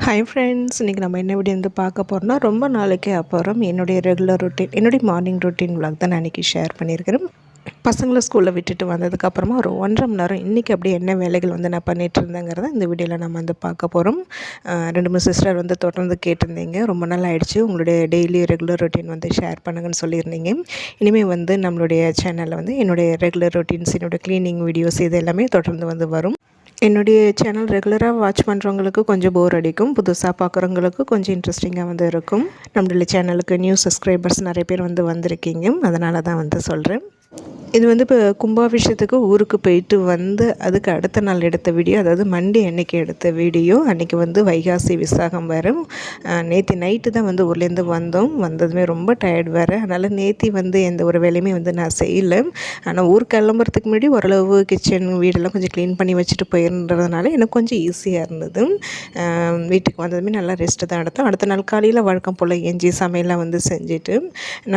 Hi friends, இன்றைக்கி நம்ம என்ன வீடியோ வந்து பார்க்க போகிறோம்னா, ரொம்ப நாளைக்கு அப்புறம் என்னுடைய ரெகுலர் ரொட்டீன், என்னுடைய மார்னிங் ரொட்டீன் விலாக் தான் நான் இன்றைக்கி ஷேர் பண்ணியிருக்கிறேன். பசங்களை ஸ்கூலில் விட்டுட்டு வந்ததுக்கப்புறமா ஒரு 1.5 மணி நேரம் இன்றைக்கி அப்படியே என்ன வேலைகள் வந்து நான் பண்ணிகிட்டு இருந்தேங்கிறத இந்த வீடியோவில் நம்ம வந்து பார்க்க போகிறோம். 2 சிஸ்டர் வந்து தொடர்ந்து கேட்டிருந்தீங்க, ரொம்ப நாள் ஆகிடுச்சு உங்களுடைய டெய்லி ரெகுலர் ரொட்டீன் வந்து ஷேர் பண்ணுங்கன்னு சொல்லியிருந்தீங்க. இனிமேல் வந்து நம்மளுடைய சேனலில் வந்து என்னுடைய ரெகுலர் ரொட்டீன்ஸ், என்னுடைய க்ளீனிங் வீடியோஸ் இது எல்லாமே தொடர்ந்து வந்து வரும். என்னுடைய சேனல் ரெகுலராக வாட்ச் பண்ணுறவங்களுக்கு கொஞ்சம் போர் அடிக்கும், புதுசாக பார்க்குறவங்களுக்கு கொஞ்சம் இன்ட்ரெஸ்டிங்காக வந்து இருக்கும். நம்மளுடைய சேனலுக்கு நியூ சப்ஸ்கிரைபர்ஸ் நிறைய பேர் வந்து வந்திருக்கீங்க, அதனால தான் வந்து சொல்கிறேன். இது வந்து இப்போ கும்பாபிஷேகத்துக்கு ஊருக்கு போயிட்டு வந்து அதுக்கு அடுத்த நாள் எடுத்த வீடியோ, அதாவது மண்டே அன்றைக்கி எடுத்த வீடியோ. அன்றைக்கி வந்து வைகாசி விசாகம் வேறு. நேற்று நைட்டு தான் வந்து ஊர்லேருந்து வந்ததுமே ரொம்ப டயர்ட் வேறு. அதனால் நேற்று வந்து எந்த ஒரு வேலையுமே வந்து நான் செய்யலை. ஆனால் ஊருக்கு கிளம்புறதுக்கு முன்னாடி ஓரளவு கிச்சன் வீடெல்லாம் கொஞ்சம் க்ளீன் பண்ணி வச்சுட்டு போயிருந்ததுனால எனக்கு கொஞ்சம் ஈஸியாக இருந்தது. வீட்டுக்கு வந்ததுமே நல்லா ரெஸ்ட்டு தான் எடுத்தோம். அடுத்த நாள் காலையில் வழக்கம் போல் எஞ்சி சமையலாம் வந்து செஞ்சுட்டு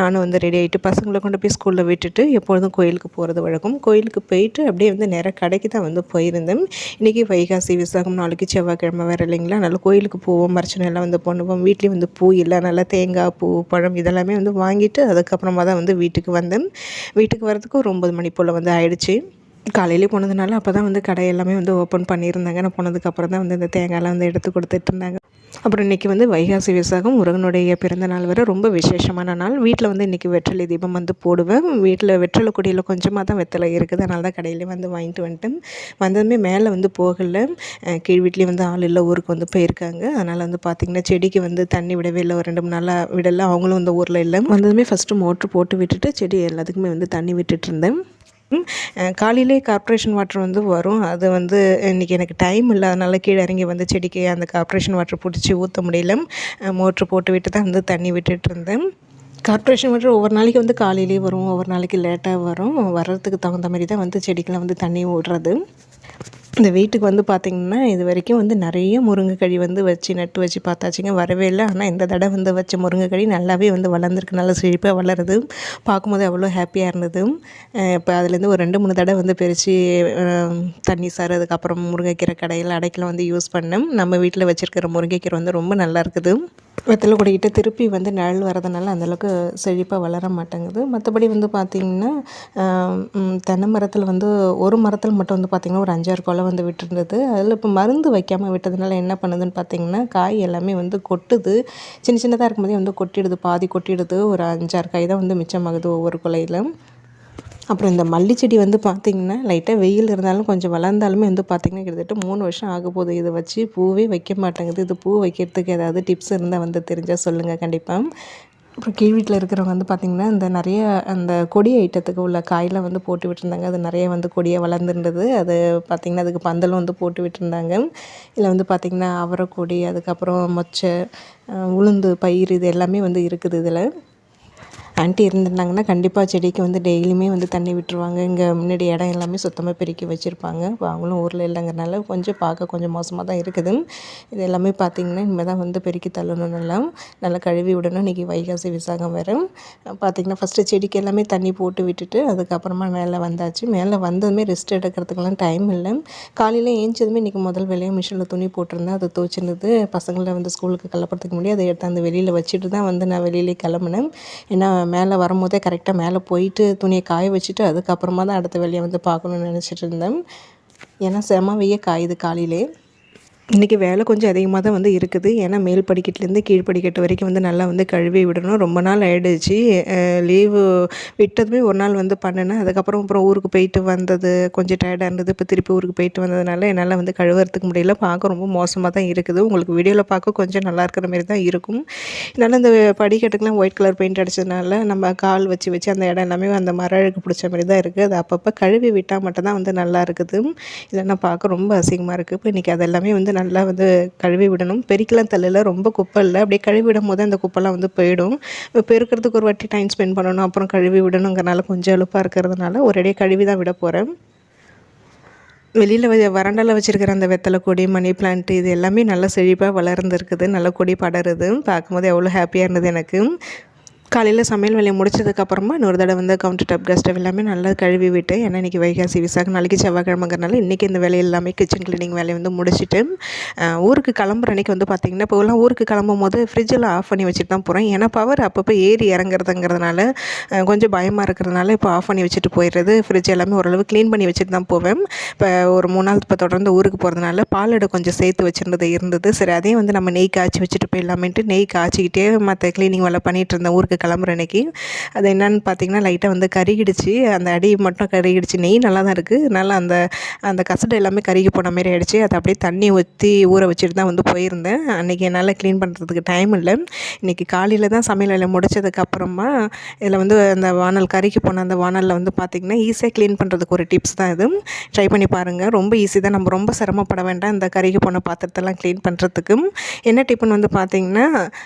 நானும் வந்து ரெடி ஆகிட்டு பசங்களை கொண்டு போய் ஸ்கூலில் விட்டுட்டு எப்பொழுதும் கோயிலுக்கு போகிறது வழக்கம். கோயிலுக்கு போயிட்டு அப்படியே வந்து நேராக கடைக்கு தான் வந்து போயிருந்தேன். இன்றைக்கி வைகாசி விசாகம், நாளைக்கு செவ்வாய்க்கிழமை வேறு இல்லைங்களா, அதனால் கோயிலுக்கு போவோம், அர்ச்சனை எல்லாம் வந்து பண்ணுவோம். வீட்லேயும் வந்து பூ இல்லை, நல்லா தேங்காய் பூ பழம் இதெல்லாமே வந்து வாங்கிட்டு அதுக்கப்புறமா தான் வந்து வீட்டுக்கு வந்தேன். வீட்டுக்கு வரதுக்கு ஒரு 9 மணி போல் வந்து ஆயிடுச்சு. காலையிலே போனதுனால அப்போ தான் வந்து கடை எல்லாமே வந்து ஓப்பன் பண்ணியிருந்தாங்க. நான் போனதுக்கப்புறம் தான் வந்து இந்த தேங்காயெல்லாம் வந்து எடுத்து கொடுத்துட்டு இருந்தாங்க. அப்புறம் இன்றைக்கி வந்து வைகாசி விசாகம், முருகனுடைய பிறந்த நாள் வேறு, ரொம்ப விசேஷமான நாள். வீட்டில் வந்து இன்றைக்கி வெற்றிலை தீபம் வந்து போடுவேன். வீட்டில் வெற்றிலை கொடியில் கொஞ்சமாக தான் வெத்தலை இருக்குது, அதனால தான் கடையிலே வந்து வாங்கிட்டு வந்துட்டேன். வந்ததுமே மேலே வந்து போகலை, கீழ் வீட்லேயும் வந்து ஆள் இல்லை, ஊருக்கு வந்து போயிருக்காங்க. அதனால் வந்து பார்த்திங்கன்னா செடிக்கு வந்து தண்ணி விடவே இல்லை, ஒரு 2 3 நாளாக விடலை. அவங்களும் வந்து ஊரில் இல்லை. வந்ததுமே ஃபஸ்ட்டு மோட்ரு போட்டு விட்டுட்டு செடி எல்லாத்துக்குமே வந்து தண்ணி விட்டுட்டு இருந்தேன். காலையிலே கார்ப்பரேஷன் வாட்டர் வந்து வரும். அது வந்து இன்றைக்கி எனக்கு டைம் இல்லை, அதனால் கீழே இறங்கி வந்து செடிக்கு அந்த கார்ப்பரேஷன் வாட்டர் பிடிச்சி ஊற்ற முடியல. மோட்ரு போட்டு விட்டு தான் வந்து தண்ணி விட்டுட்டு இருந்தேன். கார்ப்பரேஷன் வாட்டர் ஒவ்வொரு நாளைக்கு வந்து காலையிலே வரும், ஒவ்வொரு நாளைக்கு லேட்டாக வரும். வர்றதுக்கு தகுந்த மாதிரி தான் வந்து செடிக்கெலாம் வந்து தண்ணி விடுறது. இந்த வீட்டுக்கு வந்து பார்த்திங்கன்னா இது வரைக்கும் வந்து நிறைய முருங்கைக்கழி வந்து நட்டு வச்சு பார்த்தாச்சுங்க, வரவே இல்லை. ஆனால் இந்த தடவை வந்து வச்ச முருங்கைக்கழி நல்லாவே வந்து வளர்ந்துருக்கு, நல்லா செழிப்பாக வளருது. பார்க்கும்போது அவ்வளோ ஹாப்பியாக இருந்தது. இப்போ அதுலேருந்து ஒரு 2 3 தடவை வந்து பறித்து தண்ணி சாறு, அதுக்கப்புறம் முருங்கைக்கீரை கடையில் அடைக்கலாம் வந்து யூஸ் பண்ணேன். நம்ம வீட்டில் வச்சுருக்கிற முருங்கைக்கீரை வந்து ரொம்ப நல்லா இருக்குது. வெத்தலை கொடிக்கிட்ட திருப்பி வந்து நிழல் வரதுனால அந்தளவுக்கு செழிப்பாக வளர மாட்டேங்குது. மற்றபடி வந்து பார்த்திங்கன்னா தென்னை மரத்தில் வந்து ஒரு மரத்தில் மட்டும் வந்து பார்த்திங்கன்னா ஒரு 5 6 கொலை வந்து விட்டுருந்தது. அதில் இப்போ மருந்து வைக்காமல் விட்டதுனால என்ன பண்ணுதுன்னு பார்த்திங்கன்னா காய் எல்லாமே வந்து கொட்டுது. சின்ன சின்னதாக இருக்கும்போதே வந்து கொட்டிடுது, பாதி கொட்டிடுது. ஒரு 5 6 காய் தான் வந்து மிச்சமாகுது ஒவ்வொரு கொலையில். அப்புறம் இந்த மல்லிச்செடி வந்து பார்த்திங்கன்னா லைட்டாக வெயில் இருந்தாலும் கொஞ்சம் வளர்ந்தாலுமே வந்து பார்த்திங்கன்னா கிட்டத்தட்ட 3 வருஷம் ஆக போகுது. இதை வச்சு பூவே வைக்க மாட்டேங்குது. இது பூ வைக்கிறதுக்கு ஏதாவது டிப்ஸ் இருந்தால் வந்து தெரிஞ்சால் சொல்லுங்கள் கண்டிப்பாக. அப்புறம் கீழ் வீட்டில் இருக்கிறவங்க வந்து பார்த்திங்கன்னா இந்த நிறைய அந்த கொடி ஐட்டத்துக்கு உள்ள காயெலாம் வந்து போட்டு விட்டுருந்தாங்க. அது நிறைய வந்து கொடியாக வளர்ந்துருந்தது. அது பார்த்திங்கன்னா அதுக்கு பந்தலும் வந்து போட்டு விட்டுருந்தாங்க. இதில் வந்து பார்த்திங்கன்னா அவரைக்கொடி, அதுக்கப்புறம் மொச்சை, உளுந்து பயிர் இது எல்லாமே வந்து இருக்குது. இதில் ஆண்டி இருந்திருந்தாங்கன்னா கண்டிப்பாக செடிக்கு வந்து டெய்லியுமே வந்து தண்ணி விட்டுருவாங்க. இங்கே முன்னாடி இடம் எல்லாமே சுத்தமாக பெருக்கி வச்சுருப்பாங்க. இப்போ அவங்களும் ஊரில் இல்லைங்கிறனால கொஞ்சம் பார்க்க கொஞ்சம் மோசமாக தான் இருக்குது. இது எல்லாமே பார்த்திங்கன்னா இனிமேல் தான் வந்து பெருக்கி தள்ளணும், நல்லா கழுவி விடணும். இன்றைக்கி வைகாசி விசாகம் வேறு. பார்த்திங்கன்னா ஃபஸ்ட்டு செடிக்கு எல்லாமே தண்ணி போட்டு விட்டுட்டு அதுக்கப்புறமா மேலே வந்தாச்சு. மேலே வந்ததுமே ரெஸ்ட் எடுக்கிறதுக்கெல்லாம் டைம் இல்லை. காலையில் ஏஞ்சதுமே இன்றைக்கி முதல் வேலையாக மிஷினில் துணி போட்டிருந்தேன், அது துவச்சிருந்தது. பசங்களை வந்து ஸ்கூலுக்கு கிளப்புறதுக்கு முன்னாடி அதை எடுத்து அந்த வெளியில் வச்சுட்டு தான் வந்து நான் வெளியிலே கிளம்புனேன். ஏன்னா மேலே வரும்போதே கரெக்டாக மேலே போயிட்டு துணியை காய வச்சுட்டு அதுக்கப்புறமா தான் அடுத்த வேலையை வந்து பார்க்கணுன்னு நினச்சிட்டு இருந்தேன். ஏன்னா செம வெய்ய காயுது காலையிலே. இன்றைக்கி வேலை கொஞ்சம் அதிகமாக தான் வந்து இருக்குது. ஏன்னா மேல் படிக்கட்டுலேருந்து கீழ் படிக்கட்டு வரைக்கும் வந்து நல்லா வந்து கழுவி விடணும். ரொம்ப நாள் ஆகிடுச்சு. லீவு விட்டதுமே ஒரு நாள் வந்து பண்ணினேன். அப்புறம் ஊருக்கு போயிட்டு வந்தது கொஞ்சம் டயர்டாக இருந்தது. இப்போ திருப்பி ஊருக்கு போயிட்டு வந்ததுனால என்னால் வந்து கழுவுறதுக்கு முடியல. பார்க்க ரொம்ப மோசமாக தான் இருக்குது. உங்களுக்கு வீடியோவில் பார்க்க கொஞ்சம் நல்லா இருக்கிற மாதிரி தான் இருக்கும். இதனால் இந்த படிக்கட்டுக்கெலாம் ஒயிட் கலர் பெயிண்ட் அடித்ததுனால நம்ம கால் வச்சு அந்த இடம் எல்லாமே அந்த மர அழுக்கு பிடிச்ச மாதிரி தான் இருக்குது. அது அப்பப்போ கழுவி விட்டால் மட்டும்தான் வந்து நல்லா இருக்குது. இதெல்லாம் பார்க்க ரொம்ப அசிங்கமாக இருக்குது. இப்போ இன்றைக்கி அதெல்லாமே வந்து நல்லா வந்து கழுவி விடணும். பெருக்கெலாம் தள்ளல, ரொம்ப குப்பை இல்லை. அப்படியே கழுவி விடும் போது அந்த குப்பைலாம் வந்து போயிடும். இப்போ பெருக்கிறதுக்கு ஒரு வாட்டி டைம் ஸ்பெண்ட் பண்ணணும், அப்புறம் கழுவி விடணுங்கிறனால கொஞ்சம் அலுப்பாக இருக்கிறதுனால ஒரேடியே கழுவி தான் விட போகிறேன். வெளியில் வராண்டாவில் வச்சுருக்கிற அந்த வெத்தலை கொடி, மணி பிளான்ட்டு இது எல்லாமே நல்லா செழிப்பாக வளர்ந்துருக்குது. நல்லா கொடி படருது. பார்க்கும்போது எவ்வளோ ஹாப்பியாக இருந்தது எனக்கு. காலையில் சமையல் வேலையை முடிச்சதுக்கப்புறமா இன்னொரு தடவை வந்து கவுண்டர் டாப் கேஸ் ஸ்டவ் எல்லாமே நல்லா கழுவி விட்டேன். ஏன்னா இன்றைக்கி வைகாசி விசாகம், நாளைக்கு செவ்வாய்க்கிழமைங்கிறனால இன்றைக்கி இந்த வேலை எல்லாமே கிச்சன் க்ளீனிங் வேலையை வந்து முடிச்சுட்டு ஊருக்கு கிளம்புற அன்றைக்கி வந்து பார்த்திங்கன்னா இப்போலாம் ஊருக்கு கிளம்பும் போது ஃப்ரிட்ஜெல்லாம் ஆஃப் பண்ணி வச்சுட்டு தான் போகிறேன். ஏன்னா பவர் அப்பப்போ ஏறி இறங்குறதுங்கிறதுனால கொஞ்சம் பயமாக இருக்கிறதுனால இப்போ ஆஃப் பண்ணி வச்சுட்டு போயிடுறது. ஃப்ரிட்ஜ் எல்லாமே ஓரளவு க்ளீன் பண்ணி வச்சுட்டு தான் போவேன். இப்போ ஒரு 3 நாள் இப்போ தொடர்ந்து ஊருக்கு போகிறதுனால பாலடை கொஞ்சம் சேர்த்து வச்சுருந்தது. சரி அதையும் வந்து நம்ம நெய் காய்ச்சி வச்சுட்டு போயிடலாமேன்ட்டு நெய் காய்ச்சிக்கிட்டே மற்ற க்ளீனிங் வேலை பண்ணிகிட்டு இருந்தேன் ஊருக்கு கிளம்புற அன்றைக்கி. அது என்னென்னு பார்த்திங்கன்னா லைட்டாக வந்து கருகிடுச்சு, அந்த அடி மட்டும் கருகிடுச்சு. நெய் நல்லா தான் இருக்குது, நல்லா அந்த கசடு எல்லாமே கருகி போன மாரி ஆகிடுச்சு. அதை அப்படியே தண்ணி ஊற்றி ஊற வச்சுட்டு தான் வந்து போயிருந்தேன். அன்றைக்கி என்னால் க்ளீன் பண்ணுறதுக்கு டைம் இல்லை. இன்றைக்கி காலையில் தான் சமையல் வேலை முடிச்சதுக்கப்புறமா இதில் வந்து அந்த வானல் கருகி போன அந்த வானலில் வந்து பார்த்திங்கன்னா ஈஸியாக க்ளீன் பண்ணுறதுக்கு ஒரு டிப்ஸ் தான் இது. ட்ரை பண்ணி பாருங்கள், ரொம்ப ஈஸி தான். நம்ம ரொம்ப சிரமப்பட வேண்டாம் இந்த கருகி போன பாத்திரத்தெல்லாம் க்ளீன் பண்ணுறதுக்கு. என்ன டிப்புன்னு வந்து பார்த்திங்கன்னா,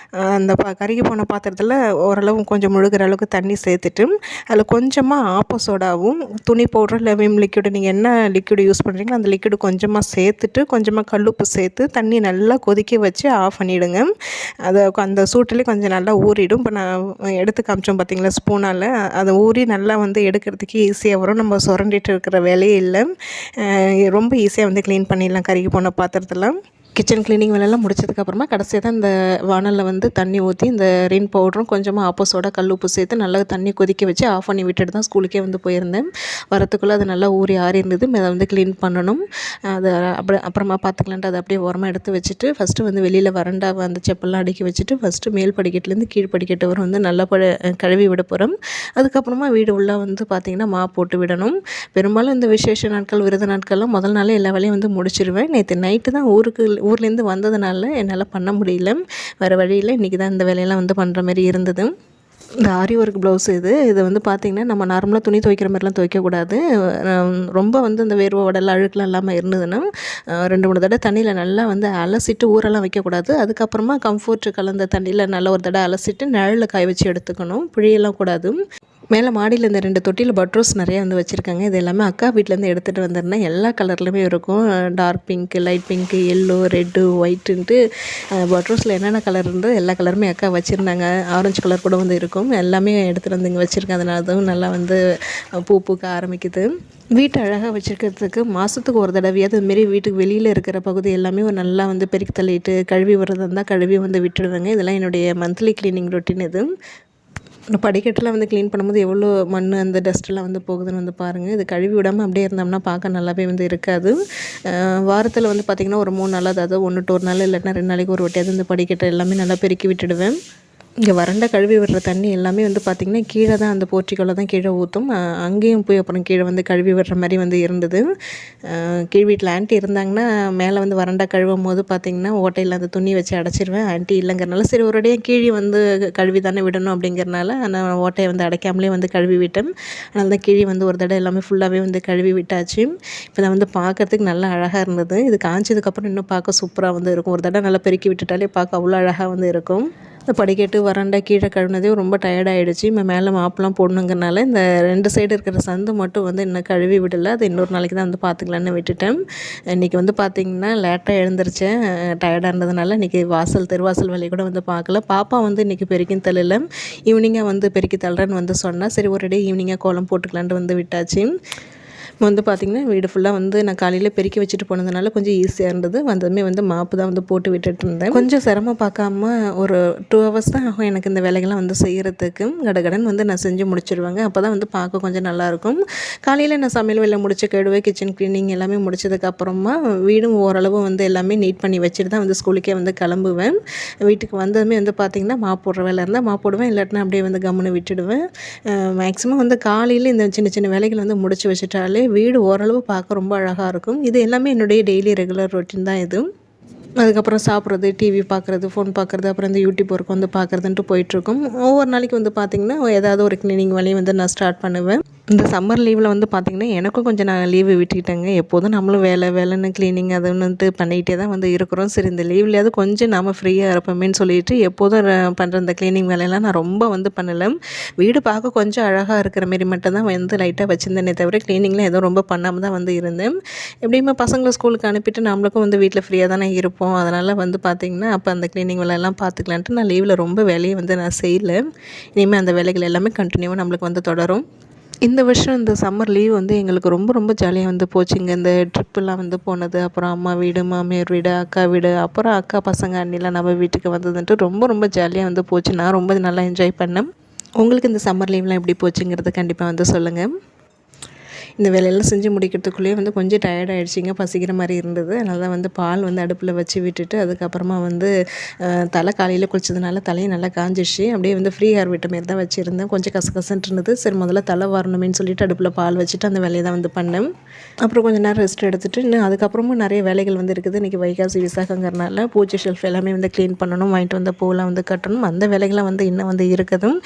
அந்த கருகி போன பாத்திரத்தில் ஓரளவு கொஞ்சம் முழுகிற அளவுக்கு தண்ணி சேர்த்துட்டு அதில் கொஞ்சமாக ஆப்போ சோடாவும் துணி பவுடர் இல்லை விம் லிக்விடு, நீங்கள் என்ன லிக்விடு யூஸ் பண்ணுறீங்களோ அந்த லிக்விடு கொஞ்சமாக சேர்த்துட்டு கொஞ்சமாக கல்லுப்பு சேர்த்து தண்ணி நல்லா கொதிக்க வச்சு ஆஃப் பண்ணிவிடுங்க. அதை அந்த சூட்டிலே கொஞ்சம் நல்லா ஊறிடும். இப்போ நான் எடுத்து காமிச்சோம் பார்த்திங்களா ஸ்பூனால், அதை ஊறி நல்லா வந்து எடுக்கிறதுக்கு ஈஸியாக வரும். நம்ம சுரண்டிட்டு இருக்கிற வேலையே இல்லை, ரொம்ப ஈஸியாக வந்து க்ளீன் பண்ணிடலாம் கருகி போன பாத்திரத்தெல்லாம். கிச்சன் க்ளீனிங் வேலையெல்லாம் முடிச்சதுக்கப்புறமா கடைசியாக தான் இந்த வானலில் வந்து தண்ணி ஊற்றி இந்த ரின் பவுடரும் கொஞ்சமாக ஆப்போஸோட கல் உப்பு சேர்த்து நல்லா தண்ணி கொதிக்க வச்சு ஆஃப் பண்ணி விட்டுட்டு தான் ஸ்கூலுக்கே வந்து போயிருந்தேன். வரத்துக்குள்ளே அது நல்லா ஊறி ஆறி இருந்தது. அதை வந்து க்ளீன் பண்ணணும். அதை அப்புறமா பார்த்துக்கலான்ட்டு அதை அப்படியே ஓரமாக எடுத்து வச்சுட்டு ஃபஸ்ட்டு வந்து வெளியில் வறண்டாவை அந்த செப்பல்லாம் அடுக்கி வச்சுட்டு ஃபஸ்ட்டு மேல் படிக்கட்டுலேருந்து கீழ் படிக்கட்டு வரை வந்து நல்லா கழுவி விட போகிறோம். அதுக்கப்புறமா வீடு உள்ளே வந்து பார்த்திங்கன்னா போட்டு விடணும். பெரும்பாலும் இந்த விசேஷ நாட்கள் விரத நாட்கள்லாம் முதல் நாளே எல்லா வேலையும் வந்து முடிச்சிடுவேன். நேற்று நைட்டு தான் ஊர்லேருந்து வந்ததுனால என்னால் பண்ண முடியல. வேறு வழியில் இன்றைக்கி தான் இந்த வேலையெல்லாம் வந்து பண்ணுற மாதிரி இருந்தது. இந்த ஆரி ஒர்க் ப்ளவுஸ் இது வந்து பார்த்திங்கன்னா நம்ம நார்மலாக துணி துவைக்கிற மாதிரிலாம் துவைக்கக்கூடாது. ரொம்ப வந்து இந்த வேர்வை உடல் அழுக்கெலாம் இல்லாமல் இருந்ததுன்னா 2-3 தடவை தண்ணியில் நல்லா வந்து அலசிட்டு ஊரெல்லாம் வைக்கக்கூடாது. அதுக்கப்புறமா கம்ஃபோர்ட் கலந்த தண்ணியில் நல்லா ஒரு தடவை அலசிட்டு நிழலில் காய வச்சு எடுத்துக்கணும். புழியெல்லாம் கூடாது. மேலே மாடியில் இந்த 2 தொட்டியில் பட்ரோஸ் நிறையா வந்து வச்சுருக்காங்க. இது எல்லாமே அக்கா வீட்டிலேருந்து எடுத்துகிட்டு வந்திருந்தேன். எல்லா கலர்லையுமே இருக்கும். Dark pink, light pink, yellow, red, ஒயிட்டுன்ட்டு பட்ரோஸில் என்னென்ன கலர் இருந்தோ எல்லா கலருமே அக்கா வச்சுருந்தாங்க. ஆரஞ்சு கலர் கூட வந்து இருக்கும். எல்லாமே எடுத்துகிட்டு வந்து இங்கே வச்சுருக்கேன். அதனால தான் நல்லா வந்து பூ பூக்க ஆரம்பிக்குது. வீட்டை அழகாக வச்சுருக்கிறதுக்கு மாதத்துக்கு ஒரு தடவையாவது இதுமாரி வீட்டுக்கு வெளியில் இருக்கிற பகுதி எல்லாமே ஒரு நல்லா வந்து பெருக்கி தள்ளிட்டு கழுவி விடுறதா இருந்தால் கழுவி வந்து விட்டுடுவேங்க. இதெல்லாம் என்னுடைய மந்த்லி க்ளீனிங் ரொட்டீன். இது படிக்கட்டில் வந்து க்ளீன் பண்ணும்போது எவ்வளோ மண் அந்த டஸ்ட்டெல்லாம் வந்து போகுதுன்னு வந்து பாருங்கள். இது கழுவி விடாமல் அப்படியே இருந்தோம்னா பார்க்க நல்லாவே வந்து இருக்காது. வாரத்தில் வந்து பார்த்திங்கன்னா ஒரு 3 நாள், அதாவது 1 to 1 நாள் இல்லைன்னா 2 நாளைக்கு ஒரு வாட்டியாவது இந்த படிக்கட்டை எல்லாமே நல்லா பெருக்கி விட்டுடுவேன். இங்கே வறண்ட கழுவி விடுற தண்ணி எல்லாமே வந்து பார்த்திங்கன்னா கீழே தான் அந்த போர்ட்டிக்கோவில் தான் கீழே ஊற்றும். அங்கேயும் போய் அப்புறம் கீழே வந்து கழுவி விடுற மாதிரி வந்து இருந்தது. கீழ் வீட்டில் ஆண்டி இருந்தாங்கன்னா மேலே வந்து வறண்டா கழுவும் போது பார்த்திங்கன்னா ஓட்டையில் அந்த துணி வச்சு அடைச்சிருவேன். ஆண்டி இல்லைங்கிறனால சரி ஒரேடியாக கீழே வந்து கழுவி தானே விடணும் அப்படிங்கிறனால நான் ஓட்டையை வந்து அடைக்காமலே வந்து கழுவி விட்டேன். அதனால தான் கீழே வந்து ஒரு தடவை எல்லாமே ஃபுல்லாகவே வந்து கழுவி விட்டாச்சு. இப்போ நான் வந்து பார்க்குறதுக்கு நல்லா அழகாக இருந்தது. இது காய்ச்சதுக்கப்புறம் இன்னும் பார்க்க சூப்பராக வந்து இருக்கும். ஒரு தடவை நல்லா பெருக்கி விட்டுட்டாலே பார்க்க அவ்வளோ அழகாக வந்து இருக்கும். இந்த படிக்கட்டு வறண்டா கீழே கழுவினதே ரொம்ப டயர்டாகிடுச்சு. மேலே மாப்பெலாம் போடணுங்கிறனால இந்த 2 சைடு இருக்கிற சந்து மட்டும் வந்து இன்னும் கழுவி விடலை. அது இன்னொரு நாளைக்கு தான் வந்து பார்த்துக்கலான்னு விட்டுட்டேன். இன்றைக்கி வந்து பார்த்திங்கன்னா லேட்டாக எழுந்திரிச்சேன். டயர்டாக இருந்ததுனால இன்றைக்கி திருவாசல் வேலையை கூட வந்து பார்க்கல. பாப்பா வந்து இன்றைக்கி பெருக்கி தள்ளல, ஈவினிங்காக வந்து பெருக்கி தள்ளுறேன்னு வந்து சொன்னால் சரி ஒரே ஈவினிங்காக கோலம் போட்டுக்கலான்ட்டு வந்து விட்டாச்சு. வந்து பார்த்திங்கன்னா வீடு ஃபுல்லாக வந்து நான் காலையில் பெருக்கி வச்சுட்டு போனதுனால கொஞ்சம் ஈஸியாக இருந்தது. வந்ததுமே வந்து மாப்பு தான் வந்து போட்டு விட்டுட்டு இருந்தேன். கொஞ்சம் சிரமம் பார்க்காம ஒரு 2 hours தான் ஆகும் எனக்கு இந்த வேலைகள்லாம் வந்து செய்கிறதுக்கு. கடகடன் வந்து நான் செஞ்சு முடிச்சிடுவேங்க. அப்போ தான் வந்து பார்க்க கொஞ்சம் நல்லாயிருக்கும். காலையில் நான் சமையல் வேலை முடிச்சு கழுவே கிச்சன் க்ளீனிங் எல்லாமே முடிச்சதுக்கப்புறமா வீடும் ஓரளவு வந்து எல்லாமே நீட் பண்ணி வச்சுட்டு தான் வந்து ஸ்கூலுக்கே வந்து கிளம்புவேன். வீட்டுக்கு வந்ததுமே வந்து பார்த்திங்கன்னா மாப்பு போடுற வேலை இருந்தால் மாப்பு போடுவேன், இல்லாட்டினா அப்படியே வந்து கம்முன்னு விட்டுடுவேன். மேக்ஸிமம் வந்து காலையில் இந்த சின்ன சின்ன வேலைகள் வந்து முடிச்சு வச்சுட்டாலே வீடு ஓரளவு பார்க்க ரொம்ப அழகாக இருக்கும். இது எல்லாமே என்னுடைய டெய்லி ரெகுலர் ரொட்டீன் தான் இது. அதுக்கப்புறம் சாப்பிட்றது, டிவி பார்க்குறது, ஃபோன் பார்க்குறது, அப்புறம் இந்த யூடியூப் ஒர்க் வந்து பார்க்குறதுன்ட்டு போயிட்டுருக்கும். ஒவ்வொரு நாளைக்கு வந்து பார்த்திங்கன்னா ஏதாவது ஒரு க்ளீனிங் வேலையை வந்து நான் ஸ்டார்ட் பண்ணுவேன். இந்த சம்மர் லீவில் வந்து பார்த்திங்கன்னா எனக்கும் கொஞ்சம் நான் லீவு விட்டுக்கிட்டேங்க. எப்போதும் நம்மளும் வேலைன்னு க்ளீனிங் அதுன்னுட்டு பண்ணிகிட்டே தான் வந்து இருக்கிறோம். சரி இந்த லீவ்லையாவது கொஞ்சம் நாம் ஃப்ரீயாக இருப்போமேன்னு சொல்லிட்டு எப்போதும் பண்ணுற இந்த க்ளீனிங் வேலையெல்லாம் நான் ரொம்ப வந்து பண்ணலை. வீடு பார்க்க கொஞ்சம் அழகாக இருக்கிற மாரி மட்டும் தான் வந்து லைட்டாக வச்சுருந்தேனே தவிர க்ளீனிங்லாம் எதுவும் ரொம்ப பண்ணாமல் தான் வந்து இருந்தேன். எப்படியுமே பசங்களை ஸ்கூலுக்கு அனுப்பிட்டு நம்மளுக்கும் வந்து வீட்டில் ஃப்ரீயாக தானே இருப்போம். அதனால் வந்து பார்த்திங்கன்னா அப்போ அந்த க்ளீனிங் வேலையெல்லாம் பார்த்துக்கலான்ட்டு நான் லீவில் ரொம்ப வேலையை வந்து நான் செய்யலை. இனிமேல் அந்த வேலைகள் எல்லாமே கண்டினியூவாக நம்மளுக்கு வந்து தொடரும். இந்த வருஷம் இந்த சம்மர் லீவ் வந்து எங்களுக்கு ரொம்ப ரொம்ப ஜாலியாக வந்து போச்சுங்க. இந்த ட்ரிப்பெல்லாம் வந்து போனது, அப்புறம் அம்மா வீடு, மாமியார் வீடு, அக்கா வீடு, அப்புறம் அக்கா பசங்க அண்ணிலாம் நம்ம வீட்டுக்கு வந்ததுன்ட்டு ரொம்ப ரொம்ப ஜாலியாக வந்து போச்சு. நான் ரொம்ப நல்லா என்ஜாய் பண்ணேன். உங்களுக்கு இந்த சம்மர் லீவ்லாம் எப்படி போச்சுங்கிறத கண்டிப்பாக வந்து சொல்லுங்கள். இந்த வேலையெல்லாம் செஞ்சு முடிக்கிறதுக்குள்ளேயே வந்து கொஞ்சம் டயர்ட் ஆகிடுச்சிங்க, பசிக்கிற மாதிரி இருந்தது. அதனால தான் வந்து பால் வந்து அடுப்பில் வச்சு விட்டுட்டு அதுக்கப்புறமா வந்து தலை காலையில் குளிச்சதுனால தலையும் நல்லா காஞ்சிடுச்சு. அப்படியே வந்து ஃப்ரீ ஹேர் விட்ட மாரி தான் வச்சுருந்தேன். கொஞ்சம் கசகசன்ட்டு இருந்தது. சரி முதல்ல தலை வரணுமேனு சொல்லிட்டு அடுப்பில் பால் வச்சுட்டு அந்த வேலையை தான் வந்து பண்ணேன். அப்புறம் கொஞ்சம் நேரம் ரெஸ்ட் எடுத்துகிட்டு இன்னும் அதுக்கப்புறமும் நிறைய வேலைகள் வந்து இருக்குது. இன்றைக்கி வைகாசி விசாகங்கிறனால பூஜை ஷெல்ஃப் எல்லாமே வந்து க்ளீன் பண்ணணும், வாங்கிட்டு வந்த பூவெல்லாம் வந்து கட்டணும். அந்த வேலைகள்லாம் வந்து இன்னும் வந்து இருக்குதும்.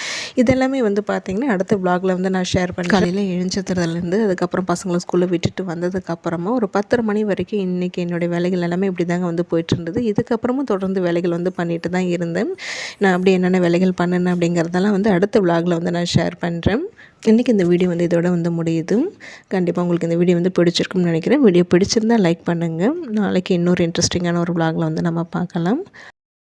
இதெல்லாமே வந்து பார்த்திங்கன்னா அடுத்த வ்ளாகில் வந்து நான் ஷேர் பண்ணேன். காலையில் எழுந்ததுலேருந்து அதுக்கப்புறம் பசங்களை ஸ்கூலில் விட்டுட்டு வந்ததுக்கப்புறமா ஒரு 10:30 மணி வரைக்கும் இன்றைக்கி என்னுடைய வேலைகள் எல்லாமே இப்படி தாங்க வந்து போயிட்டுருந்தது. இதுக்கப்புறமும் தொடர்ந்து வேலைகள் வந்து பண்ணிட்டு தான் இருந்தேன். நான் அப்படி என்னென்ன வேலைகள் பண்ணினேன் அப்படிங்கிறதெல்லாம் வந்து அடுத்த வ்ளாகில் வந்து நான் ஷேர் பண்ணுறேன். இன்றைக்கி இந்த வீடியோ வந்து இதோட வந்து முடியுது. கண்டிப்பாக உங்களுக்கு இந்த வீடியோ வந்து பிடிச்சிருக்கும்னு நினைக்கிறேன். வீடியோ பிடிச்சிருந்தால் லைக் பண்ணுங்கள். நாளைக்கு இன்னொரு இன்ட்ரெஸ்டிங்கான ஒரு வ்ளாகில் வந்து நம்ம பார்க்கலாம்.